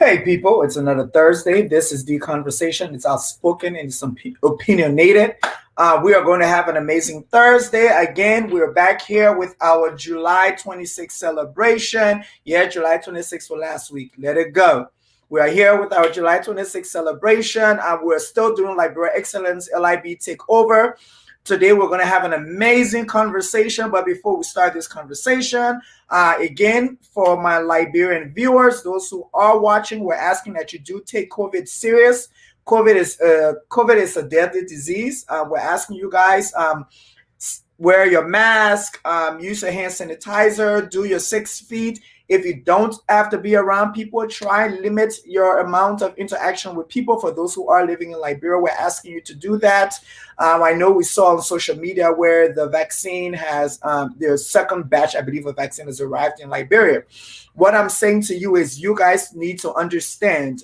Hey people, it's another Thursday. This is the conversation. It's outspoken and it's opinionated. We are going to have an amazing Thursday. Again, we're back here with our July 26th celebration. Yeah, July 26th for last week. Let it go. We are here with our July 26th celebration. We're still doing Liberia Excellence LIB Takeover. Today, we're going to have an amazing conversation. But before we start this conversation, again, for my Liberian viewers, those who are watching, we're asking that you do take COVID serious. COVID is a deadly disease. We're asking you guys wear your mask, use your hand sanitizer, do your 6 feet. If you don't have to be around people, try and limit your amount of interaction with people. For those who are living in Liberia, we're asking you to do that. I know we saw on social media where the vaccine has, their second batch, I believe, of vaccine has arrived in Liberia. What I'm saying to you is you guys need to understand,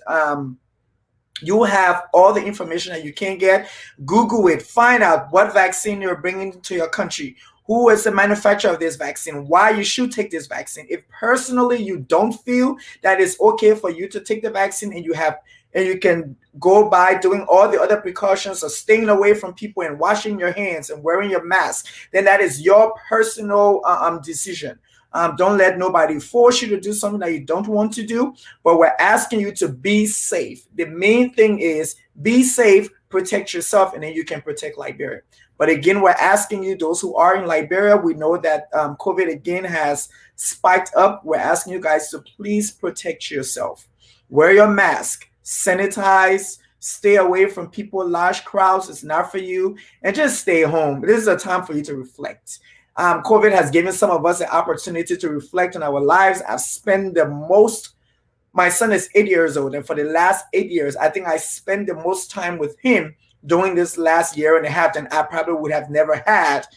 you have all the information that you can get. Google it. Find out what vaccine you're bringing to your country. Who is the manufacturer of this vaccine? Why you should take this vaccine? If personally you don't feel that it's okay for you to take the vaccine and you can go by doing all the other precautions of staying away from people and washing your hands and wearing your mask, then that is your personal decision. Don't let nobody force you to do something that you don't want to do, but we're asking you to be safe. The main thing is be safe, protect yourself, and then you can protect Liberia. But again, we're asking you, those who are in Liberia, we know that COVID again has spiked up. We're asking you guys to please protect yourself. Wear your mask, sanitize, stay away from people, large crowds. It's not for you. And just stay home. This is a time for you to reflect. COVID has given some of us an opportunity to reflect on our lives. I've spent my son is 8 years old, and for the last 8 years, I think I spent the most time with him during this last year and a half than I probably would have never had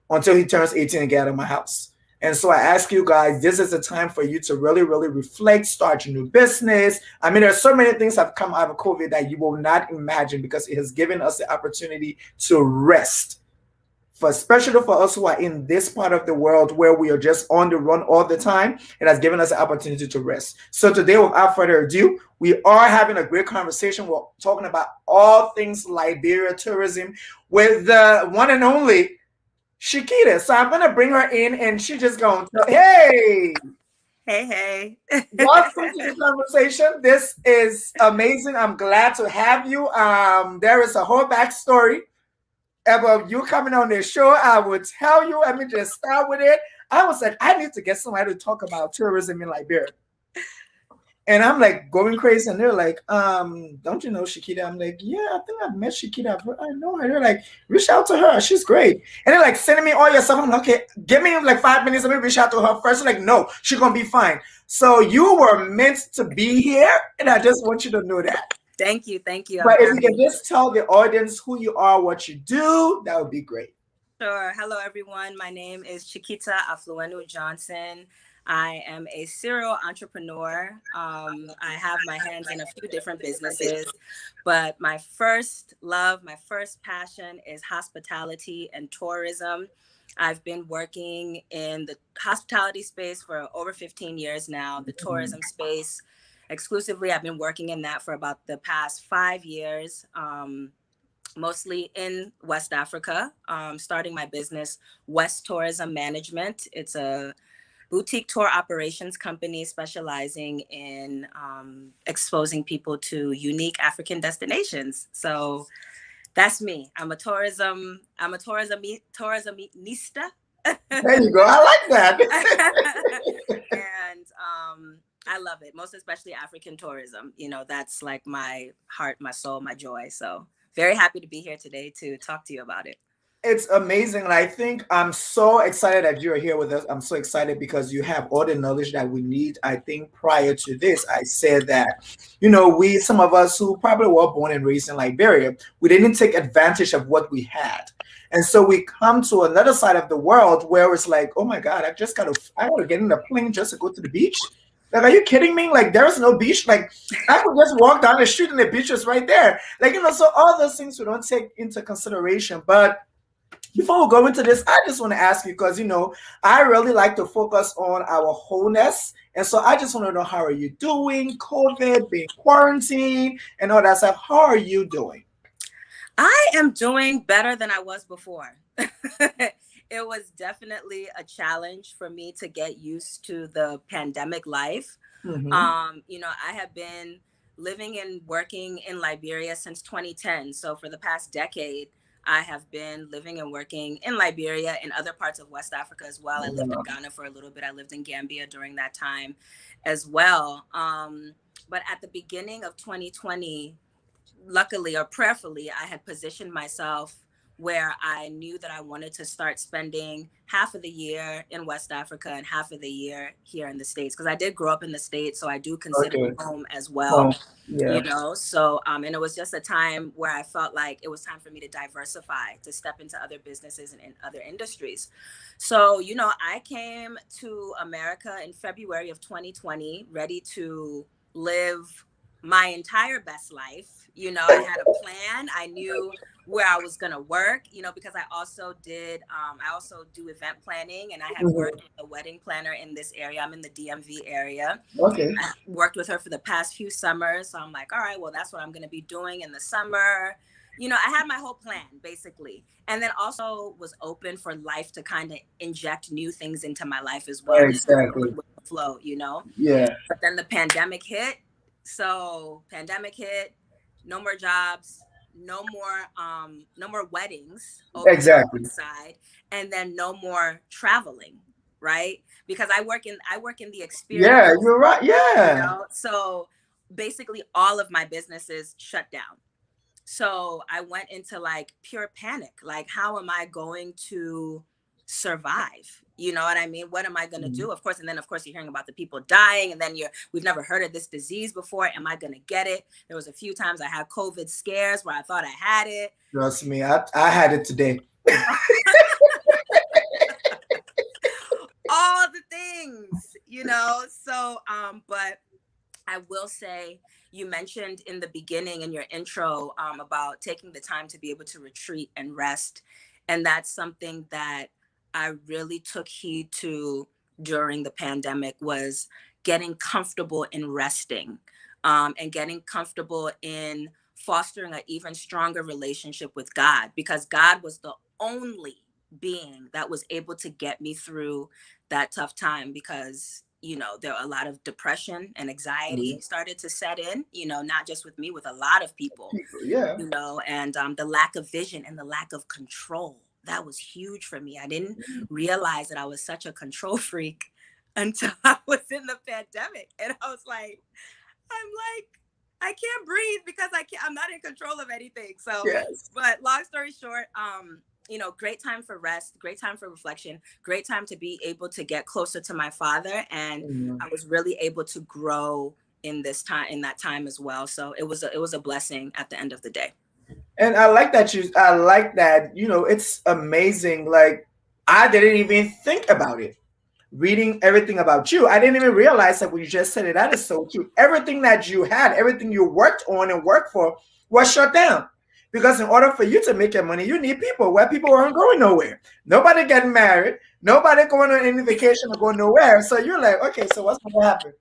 until he turns 18 and get out of my house. And so I ask you guys, this is a time for you to really, really reflect, start your new business. I mean, there's so many things that have come out of COVID that you will not imagine because it has given us the opportunity to rest. Especially for us who are in this part of the world where we are just on the run all the time, it has given us the opportunity to rest. So today, without further ado, we are having a great conversation. We're talking about all things Liberia tourism with the one and only Chiquita. So I'm going to bring her in and she's just going to, hey. Hey. Welcome to the conversation. This is amazing. I'm glad to have you. There is a whole backstory about you coming on this show. I would tell you, let me just start with it. I was like, I need to get somebody to talk about tourism in Liberia. And I'm like going crazy. And they're like, don't you know Chiquita? I'm like, yeah, I think I've met Chiquita. I know her. They're like, reach out to her. She's great. And they're like sending me all your stuff. I'm like, okay, give me like 5 minutes. Let me reach out to her first. Like, no, she's going to be fine. So you were meant to be here. And I just want you to know that. Thank you. But if you can just tell the audience who you are, what you do, that would be great. Sure. Hello, everyone. My name is Chiquita Afuluenu Johnson. I am a serial entrepreneur. I have my hands in a few different businesses, but my first love, my first passion is hospitality and tourism. I've been working in the hospitality space for over 15 years now, the tourism space. Exclusively, I've been working in that for about the past 5 years, mostly in West Africa, starting my business, West Tourism Management. It's a boutique tour operations company specializing in exposing people to unique African destinations. So that's me. I'm a tourismista. There you go. I like that. And I love it, most especially African tourism. You know, that's like my heart, my soul, my joy. So very happy to be here today to talk to you about it. It's amazing. And I think I'm so excited that you're here with us. I'm so excited because you have all the knowledge that we need. I think prior to this, I said that, you know, some of us who probably were born and raised in Liberia, we didn't take advantage of what we had. And so we come to another side of the world where it's like, oh my God, I got to get in a plane just to go to the beach. Like, are you kidding me? Like, there is no beach. Like, I could just walk down the street and the beach is right there. Like, you know, so all those things we don't take into consideration. But Before we go into this, I just want to ask you because I really like to focus on our wholeness, and so I just want to know how are you doing? COVID, being quarantined, and all that stuff. How are you doing? I am doing better than I was before. It was definitely a challenge for me to get used to the pandemic life. Mm-hmm. I have been living and working in Liberia since 2010. So for the past decade, I have been living and working in Liberia and other parts of West Africa as well. I lived in Ghana for a little bit. I lived in Gambia during that time as well. But at the beginning of 2020, luckily or prayerfully, I had positioned myself where I knew that I wanted to start spending half of the year in West Africa and half of the year here in the States. Because I did grow up in the States, so I do consider Okay. it home as well. Oh, yeah. So and it was just a time where I felt like it was time for me to diversify, to step into other businesses and in other industries. So I came to America in February of 2020 ready to live my entire best life. I had a plan. I knew where I was going to work, because I also do event planning, and I had Mhm. worked with a wedding planner in this area. I'm in the DMV area. Okay. I worked with her for the past few summers. So I'm like, all right, well, that's what I'm going to be doing in the summer. I had my whole plan basically. And then also was open for life to kind of inject new things into my life as well. Just Exactly. going with the flow. Yeah. But then the pandemic hit. No more jobs, no more weddings over here on Exactly. this side, and then no more traveling, right? Because I work in the experience, Yeah, you're right. Yeah. so basically all of my businesses shut down. So I went into like pure panic. Like, how am I going to survive? You know what I mean? What am I going to Mhm. do? Of course. And then, of course, you're hearing about the people dying. And then we've never heard of this disease before. Am I going to get it? There was a few times I had COVID scares where I thought I had it. Trust me, I had it today. All the things. So, but I will say, you mentioned in the beginning in your intro about taking the time to be able to retreat and rest. And that's something that I really took heed to during the pandemic, was getting comfortable in resting, and getting comfortable in fostering an even stronger relationship with God, because God was the only being that was able to get me through that tough time. Because there were a lot of depression and anxiety Mhm. started to set in, not just with me, with a lot of people, People, yeah. and the lack of vision and the lack of control, that was huge for me. I didn't realize that I was such a control freak until I was in the pandemic, and I was like, I'm like, I can't breathe because I'm not in control of anything. So, Yes. but long story short, great time for rest, great time for reflection, great time to be able to get closer to my father. And Mhm. I was really able to grow in that time as well. So it was a blessing at the end of the day. And I like that, it's amazing. Like I didn't even think about it. Reading everything about you, I didn't even realize that when you just said it, that is so cute. Everything that you had, everything you worked on and worked for was shut down. Because in order for you to make your money, you need people where people weren't going nowhere. Nobody getting married, nobody going on any vacation or going nowhere. So you're like, okay, so what's gonna happen?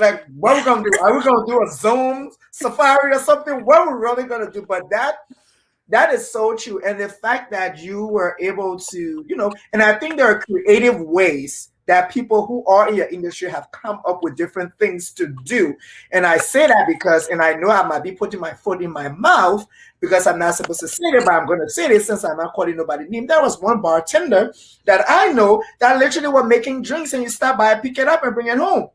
Like, what we gonna do? Are we gonna do a Zoom safari or something? What are we really gonna do? But that is so true. And the fact that you were able to, and I think there are creative ways that people who are in your industry have come up with different things to do. And I say that because, and I know I might be putting my foot in my mouth because I'm not supposed to say it, but I'm going to say it since I'm not calling nobody name. There was one bartender that I know that literally were making drinks and you stop by, pick it up and bring it home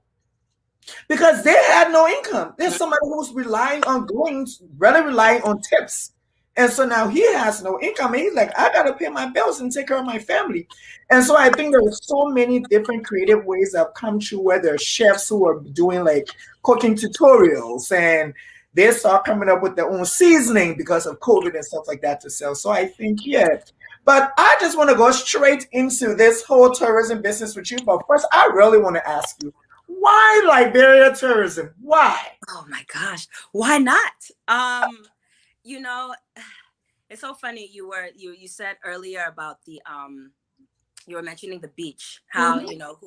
because they had no income. There's somebody who's relying on going, really relying on tips. And so now he has no income. And he's like, I got to pay my bills and take care of my family. And so I think there's so many different creative ways that have come true where there are chefs who are doing like cooking tutorials and they start coming up with their own seasoning because of COVID and stuff like that to sell. So I think, yeah. But I just want to go straight into this whole tourism business with you. But first, I really want to ask you, why Liberia tourism? Why? Oh my gosh, why not? You know, It's so funny. You said earlier about the you were mentioning the beach, how, Mhm.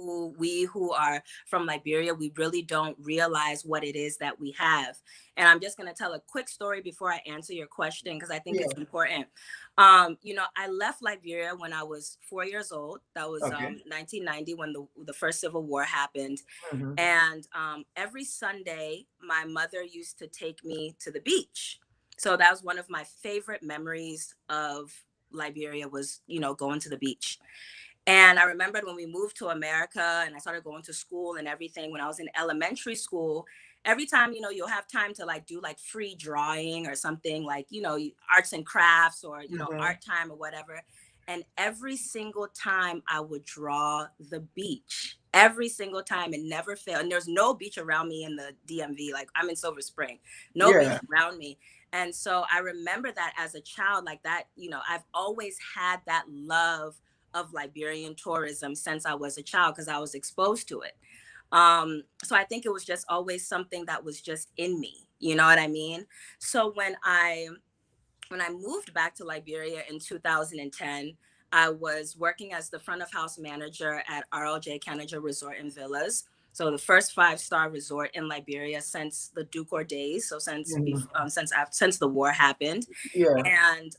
who are from Liberia, we really don't realize what it is that we have. And I'm just going to tell a quick story before I answer your question, because I think Yeah. it's important. I left Liberia when I was 4 years old. That was Okay. 1990, when the first civil war happened. Mhm. And every Sunday, my mother used to take me to the beach. So that was one of my favorite memories of Liberia, was, going to the beach. And I remembered when we moved to America and I started going to school and everything, when I was in elementary school, every time, you'll have time to like do like free drawing or something, like, arts and crafts, or, Mhm. art time or whatever. And every single time I would draw the beach, every single time, it never failed. And there's no beach around me in the DMV. Like, I'm in Silver Spring, no beach Yeah. around me. And so I remember that as a child, like that, I've always had that love of Liberian tourism since I was a child, because I was exposed to it. So I think it was just always something that was just in me. You know what I mean? So when I moved back to Liberia in 2010, I was working as the front of house manager at RLJ Canaja Resort and Villas. So the first 5-star resort in Liberia since the Ducor days. So Mhm. since the war happened. Yeah. And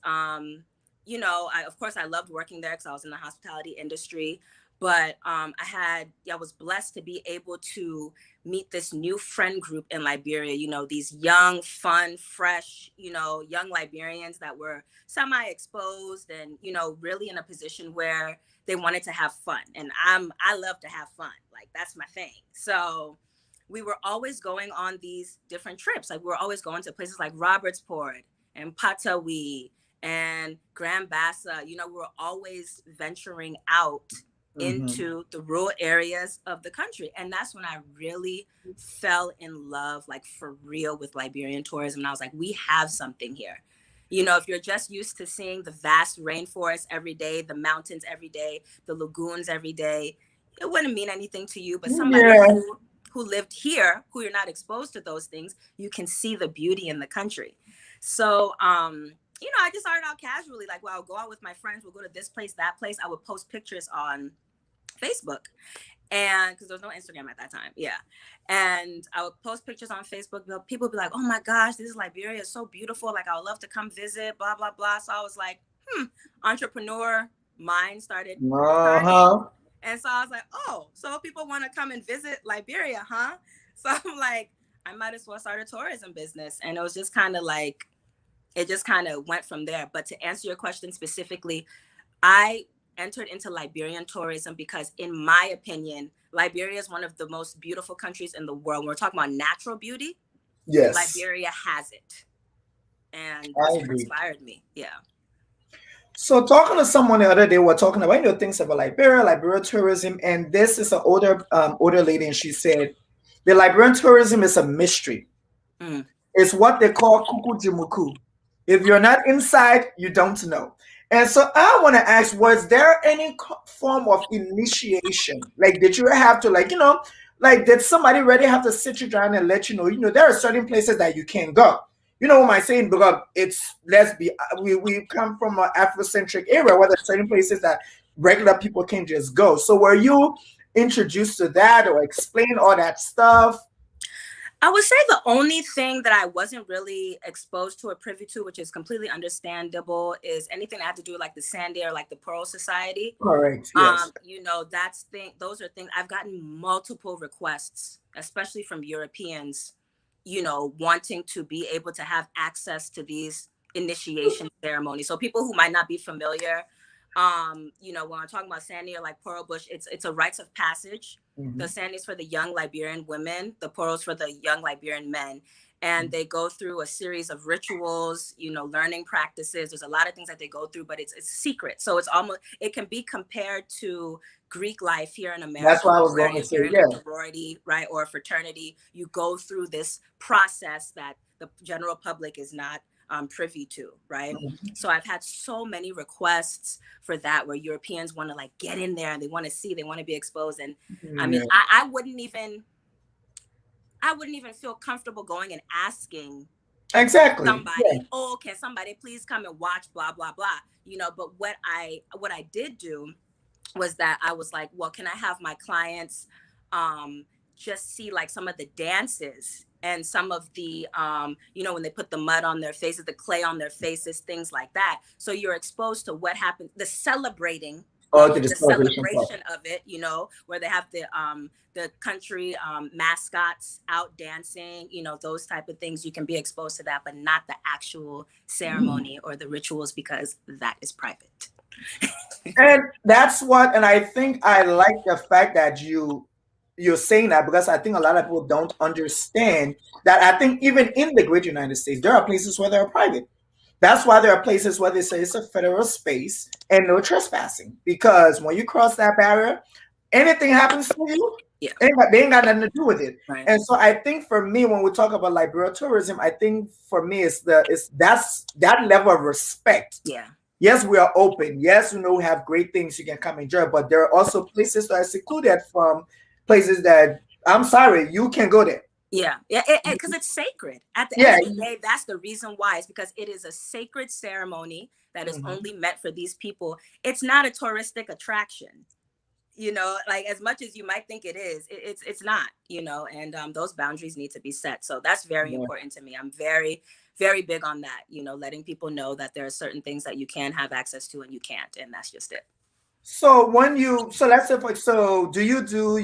I, of course, I loved working there because I was in the hospitality industry. But I was blessed to be able to meet this new friend group in Liberia. These young, fun, fresh, young Liberians that were semi-exposed and, really in a position where they wanted to have fun. And I love to have fun. Like, that's my thing. So we were always going on these different trips. Like, we were always going to places like Robertsport and Patawi and Grand Bassa. We were always venturing out Mhm. into the rural areas of the country. And that's when I really fell in love, like for real, with Liberian tourism. And I was like, we have something here. If you're just used to seeing the vast rainforest every day, the mountains every day, the lagoons every day, it wouldn't mean anything to you. But somebody Yeah. who lived here, who you're not exposed to those things, you can see the beauty in the country. So, I just started out casually, like, well, I'll go out with my friends, we'll go to this place, that place. I would post pictures on Facebook, and because there was no Instagram at that time, yeah. And I would post pictures on Facebook. People would be like, "Oh my gosh, this is Liberia, it's so beautiful. Like, I would love to come visit." Blah blah blah. So I was like, entrepreneur mind started chiming, Uh-huh. and so I was like, "Oh, so people want to come and visit Liberia, huh?" So I'm like, I might as well start a tourism business, and it was just kind of like, it just kind of went from there. But to answer your question specifically, I entered into Liberian tourism because, in my opinion, Liberia is one of the most beautiful countries in the world. When we're talking about natural beauty, Yes. Liberia has it. And I that's what agree. inspired me. Yeah. So talking to someone the other day, we're talking about things about Liberia tourism, and this is an older lady, and she said the Liberian tourism is a mystery. Mm. It's what they call kuku jimuku. If you're not inside, you don't know. And so I want to ask, was there any form of initiation? Like, did you have to, like, did somebody really have to sit you down and let you know, there are certain places that you can't go? You know what I'm saying? Because we come from an Afrocentric area where there's certain places that regular people can just go. So were you introduced to that or explain all that stuff? I would say the only thing that I wasn't really exposed to or privy to, which is completely understandable, is anything that had to do with like the Sandy or like the Pearl Society. Correct. Yes. Those are things I've gotten multiple requests, especially from Europeans, wanting to be able to have access to these initiation ceremonies. So people who might not be familiar, when I'm talking about Sandy or like Pearl Bush, it's a rites of passage. The Mhm. Sandy's for the young Liberian women, the Pearls for the young Liberian men. And they go through a series of rituals, learning practices. There's a lot of things that they go through, but it's secret. So it can be compared to Greek life here in That's America, what I was where going to if say. you're in a Yeah. sorority, right, or a fraternity, you go through this process that the general public is not privy to, right? Mhm. So I've had so many requests for that, where Europeans want to like get in there and they want to see, they want to be exposed. And I mean, Yeah. I wouldn't even feel comfortable going and asking Exactly. Yeah. somebody, oh, can somebody please come and watch, blah, blah, blah. But what I did do was that I was like, well, can I have my clients um, just see like some of the dances and some of the, when they put the mud on their faces, the clay on their faces, things like that. So you're exposed to what happened, the celebrating, Or to the the celebration part. celebration of it, where they have the country mascots out dancing, those type of things. You can be exposed to that, but not the actual ceremony or the rituals, because that is private. And that's what, and I think I like the fact that you're saying that, because I think a lot of people don't understand that. I think even in the great United States, there are places where they're private. That's why there are places where they say it's a federal space and no trespassing. Because when you cross that barrier, anything happens to you, Yeah. they ain't got nothing to do with it. Right. And so I think for me, when we talk about liberal tourism, I think for me that's that level of respect. Yeah. Yes, we are open. Yes, we have great things you can come enjoy, but there are also places that are secluded from places that, I'm sorry, you can go there. Yeah, because it's sacred. At the Yeah. end of the day, that's the reason why. It's because it is a sacred ceremony that is only meant for these people. It's not a touristic attraction, like as much as you might think it is. It's not, and those boundaries need to be set. So that's very important to me. I'm very, very big on that, letting people know that there are certain things that you can have access to and you can't, and that's just it. So let's say, do you do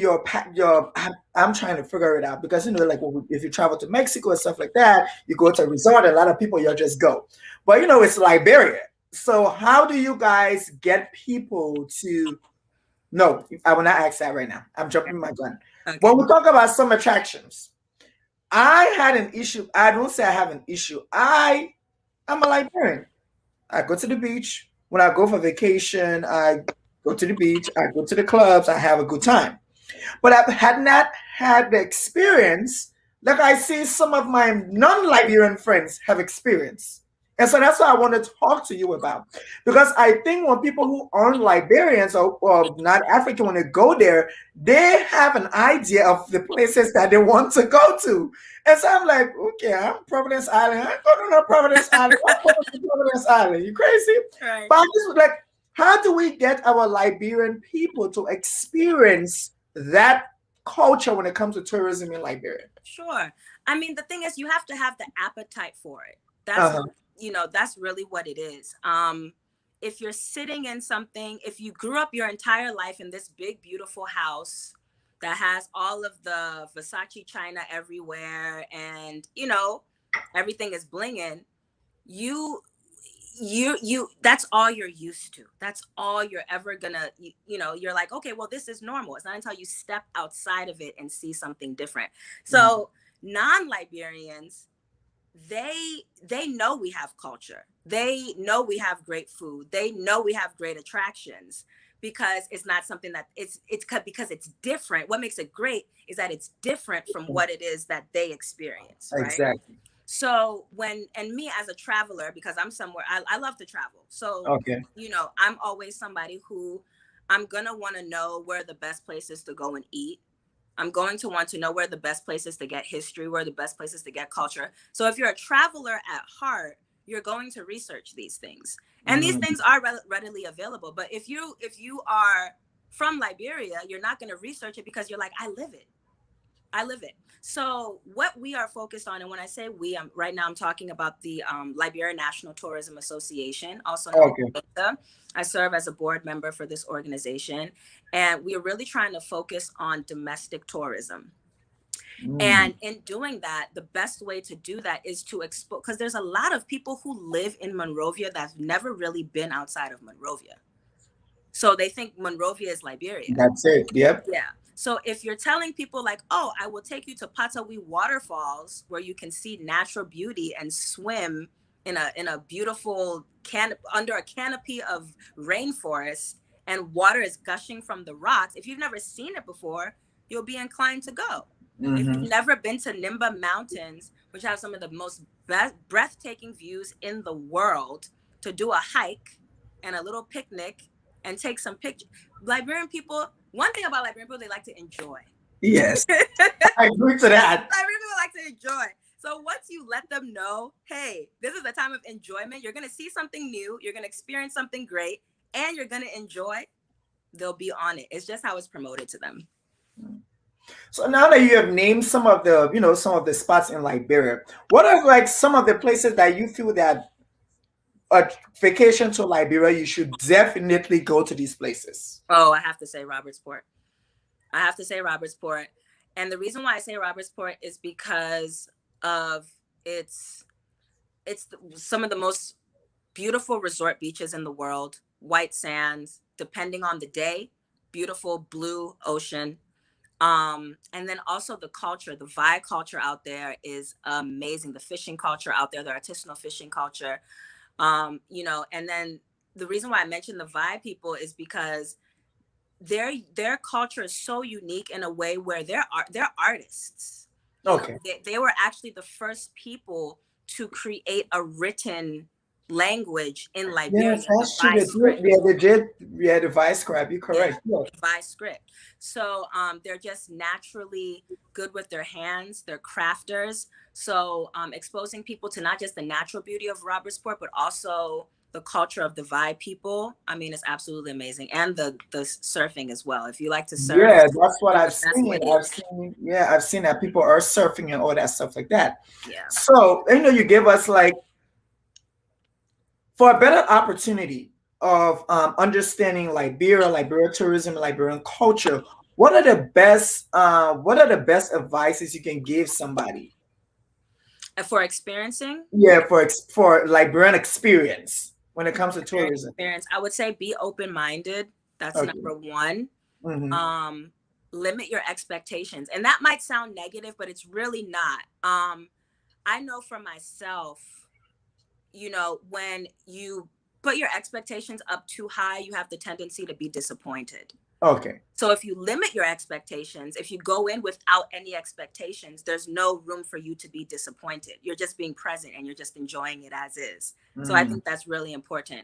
I'm trying to figure it out, because like if you travel to Mexico and stuff like that, you go to a resort, a lot of people you'll just go, but it's Liberia. So how do you guys get people to? No, I will not ask that right now. I'm jumping my gun. Okay. When we talk about some attractions, I had an issue. I don't say I have an issue. I'm a Liberian. I go to the beach. When I go for vacation, I go to the beach, I go to the clubs, I have a good time. But I had not had the experience like I see some of my non-Liberian friends have experienced. And so that's what I want to talk to you about. Because I think when people who aren't Liberians or not African, when they go there, they have an idea of the places that they want to go to. And so I'm like, okay, I'm Providence Island. I go to no Providence Island. I'm going to Providence Island. You crazy? Right. But I just was like, how do we get our Liberian people to experience that culture when it comes to tourism in Liberia? Sure. I mean, the thing is, you have to have the appetite for it. That's that's really what it is. If you're sitting in something, if you grew up your entire life in this big, beautiful house that has all of the Versace china everywhere, and everything is blinging, you that's all you're used to. That's all you're ever gonna, you're like, okay, well, this is normal. It's not until you step outside of it and see something different. So non-Liberians, they know we have culture. They know we have great food. They know we have great attractions, because it's not something that it's because it's different. What makes it great is that it's different from what it is that they experience. Right? Exactly. So me as a traveler, because I'm somewhere, I love to travel. So, I'm always somebody who I'm going to want to know where the best places to go and eat. I'm going to want to know where the best places to get history, where the best places to get culture. So if you're a traveler at heart, you're going to research these things. And these things are readily available. But if you are from Liberia, you're not going to research it, because you're like, I live it. So what we are focused on, and when I say we, right now I'm talking about the Liberia National Tourism Association, also known as INTA. I serve as a board member for this organization, and we are really trying to focus on domestic tourism. And in doing that, the best way to do that is to expose, because there's a lot of people who live in Monrovia that've never really been outside of Monrovia. So they think Monrovia is Liberia. That's it. Yep. Yeah. So if you're telling people like, oh, I will take you to Patawi waterfalls where you can see natural beauty and swim in a beautiful under a canopy of rainforest, and water is gushing from the rocks. If you've never seen it before, you'll be inclined to go. If you've never been to Nimba Mountains, which have some of the most breathtaking views in the world, to do a hike and a little picnic and take some pictures. Liberian people, one thing about Liberian people, they like to enjoy. Yes, I agree to that. Liberian people like to enjoy. So once you let them know, hey, this is a time of enjoyment, you're going to see something new, you're going to experience something great, and you're going to enjoy, they'll be on it. It's just how it's promoted to them. So now that you have named some of the, some of the spots in Liberia, what are like some of the places that you feel that a vacation to Liberia, you should definitely go to these places? Oh, I have to say Robertsport. I have to say Robertsport. And the reason why I say Robertsport is because of it's some of the most beautiful resort beaches in the world, white sands, depending on the day, beautiful blue ocean. And then also the culture, the Vai culture out there is amazing. The fishing culture out there, the artisanal fishing culture, and then the reason why I mentioned the Vai people is because their culture is so unique in a way where they're artists. Okay. They were actually the first people to create a written language in Liberia. Yes, that's true. The Vai script. You're correct. Yeah, Vai script. So they're just naturally good with their hands. They're crafters. So exposing people to not just the natural beauty of Robertsport, but also the culture of the Vai people, I mean, it's absolutely amazing. And the surfing as well. If you like to surf, yeah, that's what I've seen. I've seen that people are surfing and all that stuff like that. Yeah. So you give us like for a better opportunity of understanding Liberia tourism, Liberian culture. What are the best advices you can give somebody? For experiencing? Yeah, for Liberian experience when it comes to tourism. Experience, I would say be open-minded. That's number one. Mm-hmm. Limit your expectations. And that might sound negative, but it's really not. I know for myself, when you put your expectations up too high, you have the tendency to be disappointed. Okay. So if you limit your expectations, if you go in without any expectations, there's no room for you to be disappointed. You're just being present and you're just enjoying it as is. So I think that's really important.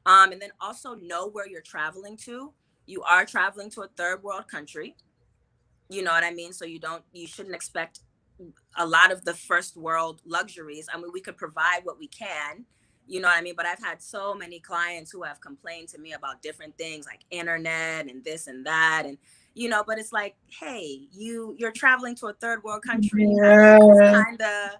And then also know where you're traveling to. You are traveling to a third world country. You know what I mean? So you shouldn't expect a lot of the first world luxuries. I mean, we could provide what we can, you know what I mean? But I've had so many clients who have complained to me about different things like internet and this and that. And, but it's like, hey, you're traveling to a third world country. Yeah. That's kind of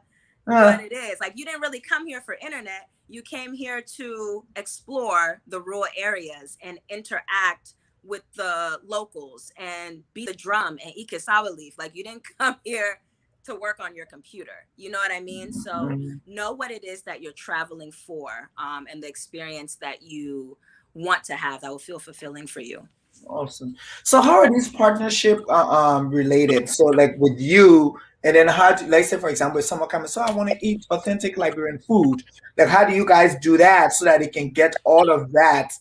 what it is. Like, you didn't really come here for internet. You came here to explore the rural areas and interact with the locals and beat the drum and eat cassava leaf. Like, you didn't come here to work on your computer. You know what I mean? So know what it is that you're traveling for, and the experience that you want to have that will feel fulfilling for you. Awesome. So how are these partnership related? So like with you, and then how do, like say for example, if someone comes, so I want to eat authentic Liberian food. Like how do you guys do that so that they can get all of that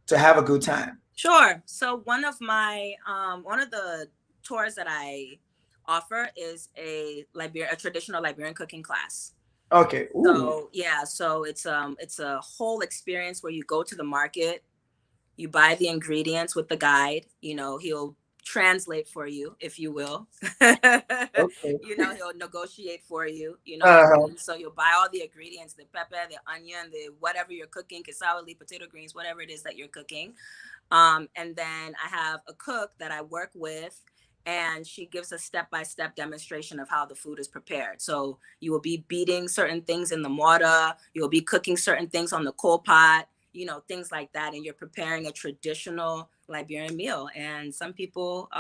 to have a good time? Sure. So one of the tours that I offer is a traditional Liberian cooking class. Okay. Ooh. So yeah, so it's a whole experience where you go to the market, you buy the ingredients with the guide. He'll translate for you, if you will. Okay. He'll negotiate for you. So you'll buy all the ingredients: the pepper, the onion, the whatever you're cooking, cassava leaf, potato greens, whatever it is that you're cooking. And then I have a cook that I work with, and she gives a step-by-step demonstration of how the food is prepared. So you will be beating certain things in the mortar, you'll be cooking certain things on the coal pot, things like that. And you're preparing a traditional Liberian meal. And some people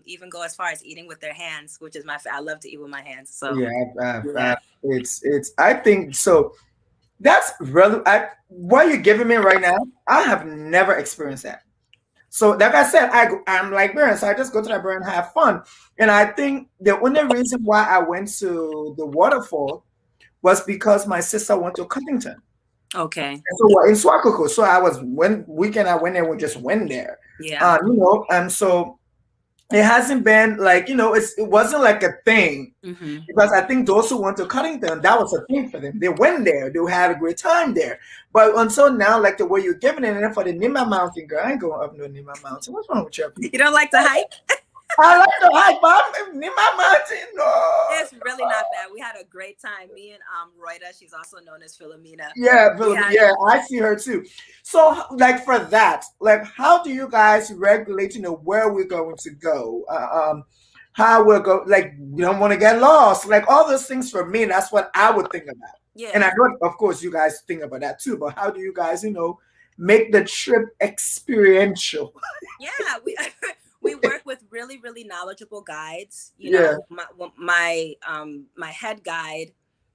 even go as far as eating with their hands, which is I love to eat with my hands. So yeah. It's I think so. That's really what you're giving me right now. I have never experienced that. So, like I said, I'm Liberian, so I just go to Liberia and have fun. And I think the only reason why I went to the waterfall was because my sister went to Covington. Okay. And so we're in Swakoko. So I went there, we just went there. Yeah. And so it hasn't been like, it wasn't like a thing. Because I think those who went to Covington, that was a thing for them. They went there, they had a great time there. But until now, like the way you're giving it, and for the Nima Mountain, girl, I ain't going up no Nima Mountain. What's wrong with you? You don't like to hike? I like to hike, but Nima Mountain, no. It's really not bad. We had a great great time. Me and Roida, she's also known as Philomena. Yeah, We had yeah, I see her too. So, like for that, like, how do you guys regulate? Where we're going to go, how we're go. Like, we don't want to get lost. Like all those things for me, that's what I would think about. And I yeah. know, of course, you guys think about that too. But how do you guys, make the trip experiential? Yeah, we we work with really really knowledgeable guides. Yeah. My head guide,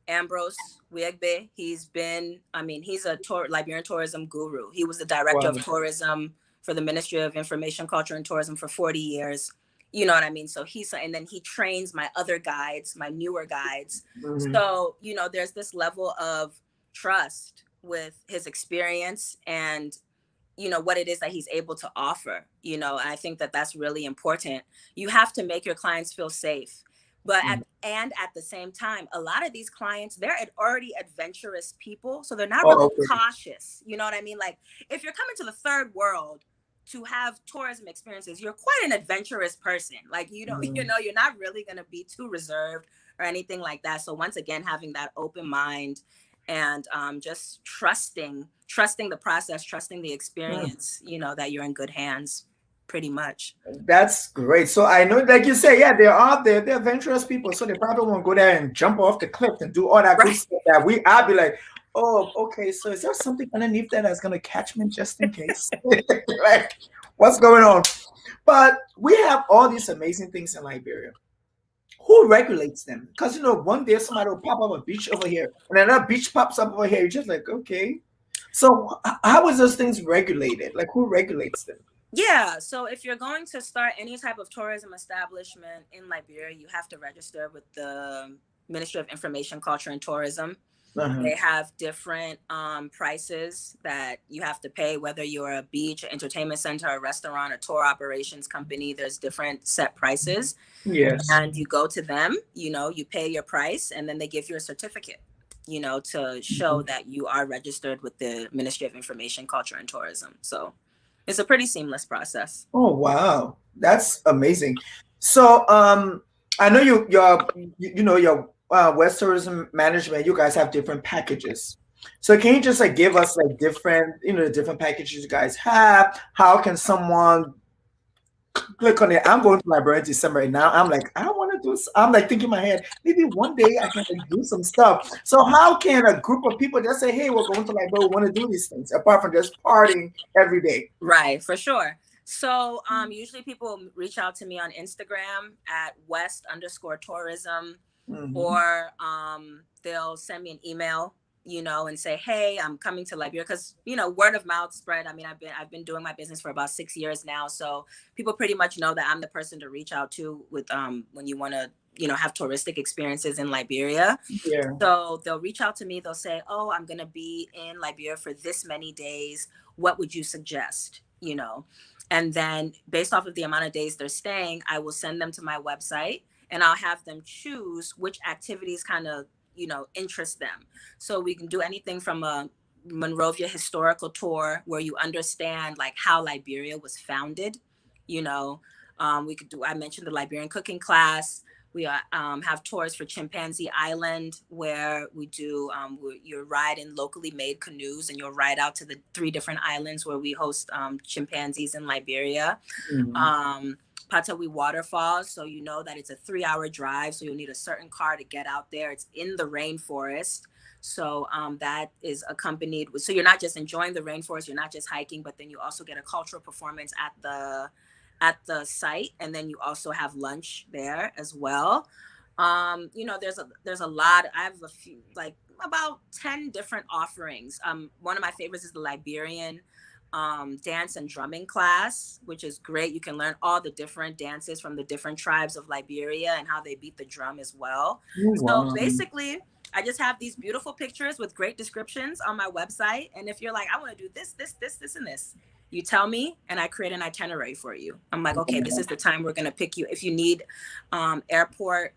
Ambrose Wiegbe, he's a Liberian tourism guru. He was the director of Wow. tourism for the Ministry of Information, Culture, and Tourism for 40 years. You know what I mean? So and then he trains my other guides, my newer guides. Mhm. So, there's this level of trust with his experience and what it is that he's able to offer. And I think that that's really important. You have to make your clients feel safe, but at the same time, a lot of these clients, they're already adventurous people, so they're not Oh, really okay. cautious. You know what I mean? Like, if you're coming to the third world to have tourism experiences, you're quite an adventurous person. Like, you're not really going to be too reserved or anything like that. So once again, having that open mind and just trusting the process, trusting the experience, that you're in good hands, pretty much. That's great. So I know, like you say, yeah, they're adventurous people, so they probably won't go there and jump off the cliff and do all that good Right. stuff that I'll be like, oh, okay, so is there something underneath that that's gonna catch me just in case? Like, what's going on? But we have all these amazing things in Liberia. Who regulates them? Because one day somebody will pop up a beach over here, and another beach pops up over here. You're just like, okay. So how is those things regulated? Like, who regulates them? Yeah, so if you're going to start any type of tourism establishment in Liberia, you have to register with the Ministry of Information, Culture, and Tourism. They have different prices that you have to pay, whether you're a beach, entertainment center, a restaurant, a tour operations company. There's different set prices. Yes. And you go to them, you pay your price, and then they give you a certificate, to show that you are registered with the Ministry of Information, Culture, and Tourism. So it's a pretty seamless process. Oh wow, that's amazing. So I know your West Tourism Management. You guys have different packages. So can you just like give us like different the different packages you guys have? How can someone click on it? I'm going to Liberia in December, and now I'm like, I want to do. I'm like thinking in my head, maybe one day I can like, do some stuff. So how can a group of people just say, hey, we're going to Liberia, we want to do these things, apart from just partying every day? Right, for sure. So usually people reach out to me on Instagram at West_tourism, or they'll send me an email, and say, hey, I'm coming to Liberia, because word of mouth spread. I mean, I've been doing my business for about 6 years now, so people pretty much know that I'm the person to reach out to with when you want to have touristic experiences in Liberia. Yeah. So they'll reach out to me. They'll say, oh, I'm gonna be in Liberia for this many days. What would you suggest? And then based off of the amount of days they're staying, I will send them to my website, and I'll have them choose which activities kind of interest them. So we can do anything from a Monrovia historical tour, where you understand like how Liberia was founded. We could do, I mentioned the Liberian cooking class. We have tours for Chimpanzee Island, where we do, you ride in locally made canoes, and you'll ride out to the 3 different islands where we host chimpanzees in Liberia. Patawi Waterfalls, so that it's a 3-hour drive, so you'll need a certain car to get out there. It's in the rainforest, so that is accompanied with, so you're not just enjoying the rainforest, you're not just hiking, but then you also get a cultural performance at the site, and then you also have lunch there as well. There's a lot. I have a few, like about 10 different offerings. One of my favorites is the Liberian dance and drumming class, which is great. You can learn all the different dances from the different tribes of Liberia and how they beat the drum as well. Wow. So basically, I just have these beautiful pictures with great descriptions on my website. And if you're like, I want to do this, and this, you tell me, and I create an itinerary for you. I'm like, okay, this is the time we're going to pick you. If you need airport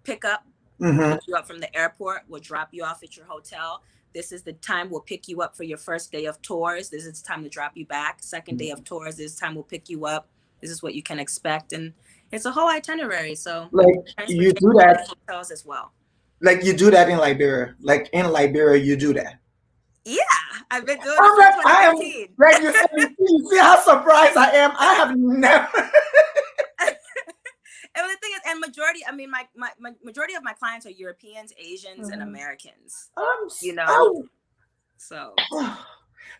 pickup, pick you up from the airport, we'll drop you off at your hotel. This is the time we'll pick you up for your first day of tours. This is the time to drop you back. Second day of tours, this is the time we'll pick you up. This is what you can expect. And it's a whole itinerary. So like you do that hotels as well. Like you do that in Liberia. Like in Liberia, you do that. Yeah, I've been doing it I'm since like, I am 2015. like you said, you see how surprised I am. I have never And the thing is, and majority, I mean, my majority of my clients are Europeans, Asians, and Americans. I'm, You know, I'm so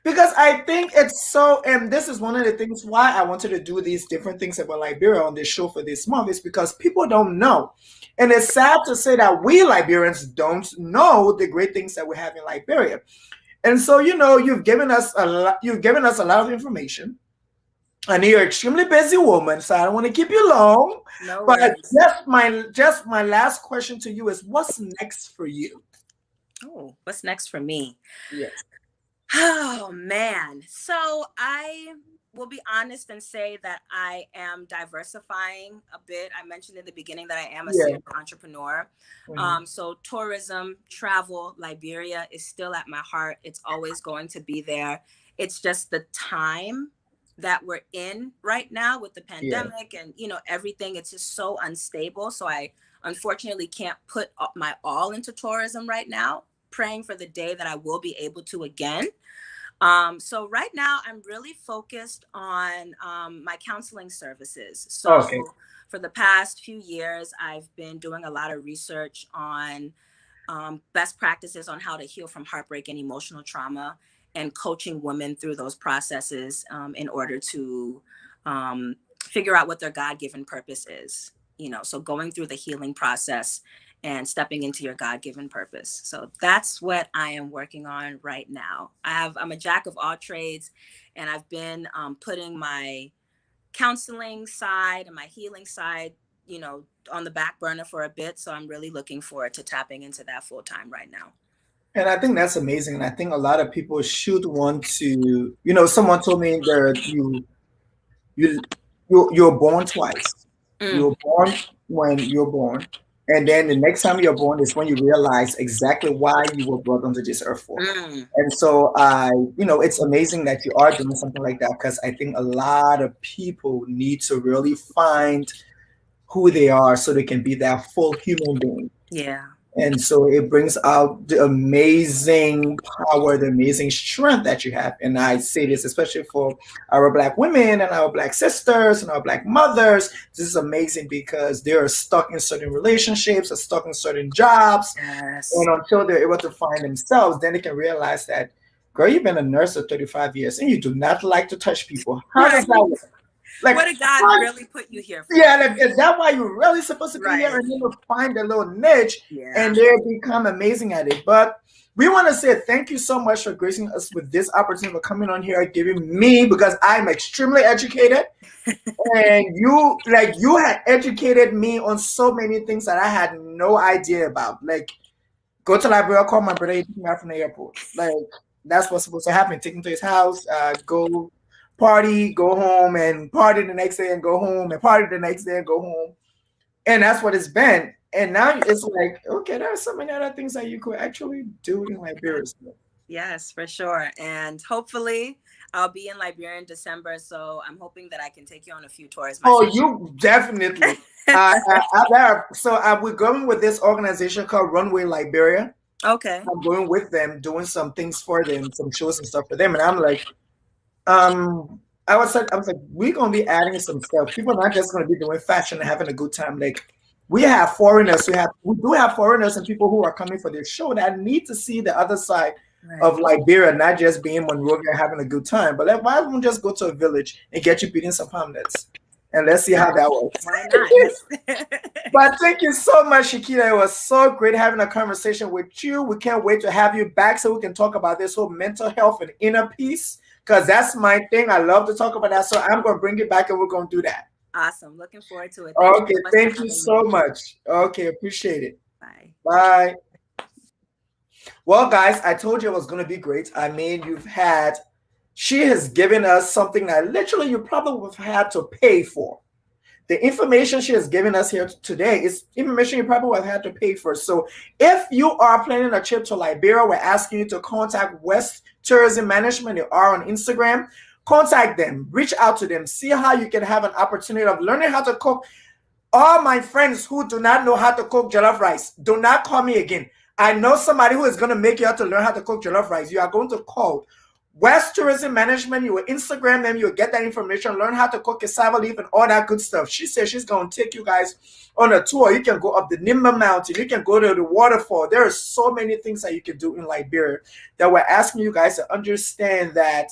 because I think it's so, and this is one of the things why I wanted to do these different things about Liberia on this show for this month is because people don't know. And it's sad to say that we Liberians don't know the great things that we have in Liberia. And so, you've given us a lot of information. I know you're an extremely busy woman, so I don't want to keep you long. no But worries. just my last question to you is, what's next for you? Oh, what's next for me? Yes. Oh man. So I will be honest and say that I am diversifying a bit. I mentioned in the beginning that I am a Yeah. serial entrepreneur. Mhm. So tourism, travel, Liberia is still at my heart. It's always going to be there. It's just the time that we're in right now with the Yeah. pandemic and everything. It's just so unstable. So I unfortunately can't put my all into tourism right now. Praying for the day that I will be able to again. So right now I'm really focused on my counseling services. So Okay. for the past few years, I've been doing a lot of research on best practices on how to heal from heartbreak and emotional trauma and coaching women through those processes in order to figure out what their God-given purpose is. So going through the healing process and stepping into your God-given purpose. So that's what I am working on right now. I'm a jack of all trades, and I've been putting my counseling side and my healing side, on the back burner for a bit. So I'm really looking forward to tapping into that full time right now. And I think that's amazing. And I think a lot of people should want to, someone told me that you you're born twice. Mm, You're born when you're born, and then the next time you're born is when you realize exactly why you were brought onto this earth for. mm, And so it's amazing that you are doing something like that because I think a lot of people need to really find who they are so they can be that full human being. yeah. And so it brings out the amazing power, the amazing strength that you have. And I say this especially for our Black women and our Black sisters and our Black mothers. This is amazing because they are stuck in certain relationships, or stuck in certain jobs. Yes. And until they're able to find themselves, then they can realize that, girl, you've been a nurse for 35 years and you do not like to touch people. How does Right. that work? Like, What did God how really put you here for? yeah, like, is that why you're really supposed to be here? Right. And then you find a little niche Yeah. and they become amazing at it. But we want to say thank you so much for gracing us with this opportunity for coming on here, giving me, because I'm extremely educated. And you had educated me on so many things that I had no idea about. Like, go to Liberia, call my brother, he pick me up from the airport. Like, that's what's supposed to happen. Take him to his house, go party, go home, and party the next day and go home, and party the next day and go home. And that's what it's been. And now it's like, okay, there are so many other things that you could actually do in Liberia. Yes, for sure. And hopefully I'll be in Liberia in December. So I'm hoping that I can take you on a few tours Oh, myself. you definitely. We're going with this organization called Runway Liberia. Okay. I'm going with them, doing some things for them, some shows and stuff for them. And I'm like, I was like, we're gonna be adding some stuff. People are not just gonna be doing fashion and having a good time. Like we have foreigners, we do have foreigners and people who are coming for this show that need to see the other side of Right. Liberia, not just being Monrovia having a good time. But like, why don't we just go to a village and get you beating some palm nuts? And let's see how that works. Why not? But thank you so much, Chiquita. It was so great having a conversation with you. We can't wait to have you back so we can talk about this whole mental health and inner peace, because that's my thing. I love to talk about that. So I'm going to bring it back and we're going to do that. Awesome. Looking forward to it. Okay. So Thank you so much. Okay. Appreciate it. Bye. Bye. Well, guys, I told you it was going to be great. I mean, she has given us something that literally you probably would have had to pay for. The information she has given us here today is information you probably would have had to pay for. So if you are planning a trip to Liberia, we're asking you to contact West Tourism Management. They are on Instagram. Contact them, reach out to them, see how you can have an opportunity of learning how to cook All my friends who do not know how to cook jollof rice, do not call me again. I know somebody who is going to make you have to learn how to cook jollof rice. You are going to call West Tourism Management. You will Instagram them. You will get that information, learn how to cook cassava leaf and all that good stuff. She says she's going to take you guys on a tour. You can go up the Nimba Mountain. You can go to the waterfall. There are so many things that you can do in Liberia that we're asking you guys to understand that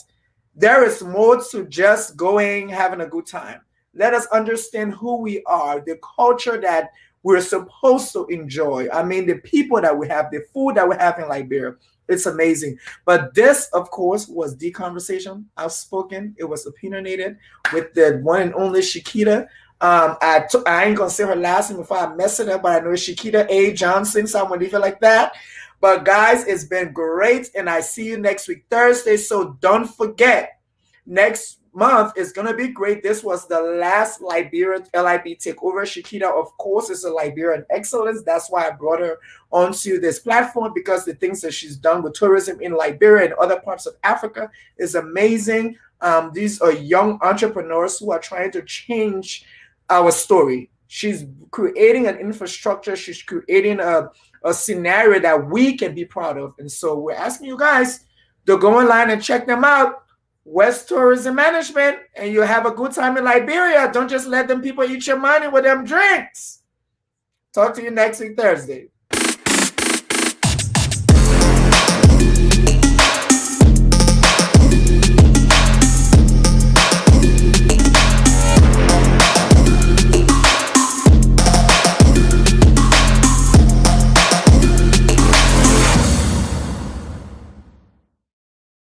there is more to just going, having a good time. Let us understand who we are, the culture that we're supposed to enjoy. I mean, the people that we have, the food that we have in Liberia. It's amazing. But this, of course, was the conversation. Outspoken. It was opinionated with the one and only Chiquita. I ain't going to say her last name before I mess it up, but I know Chiquita A. Johnson, someone leave it like that. But guys, it's been great. And I see you next week, Thursday. So don't forget, next month is going to be great. This was the last Liberia LIB takeover. Chiquita, of course, is a Liberian excellence. That's why I brought her onto this platform, because the things that she's done with tourism in Liberia and other parts of Africa is amazing. These are young entrepreneurs who are trying to change our story. She's creating an infrastructure. She's creating a scenario that we can be proud of. And so we're asking you guys to go online and check them out. West Tourism Management, and you have a good time in Liberia. Don't just let them people eat your money with them drinks. Talk to you next week, Thursday.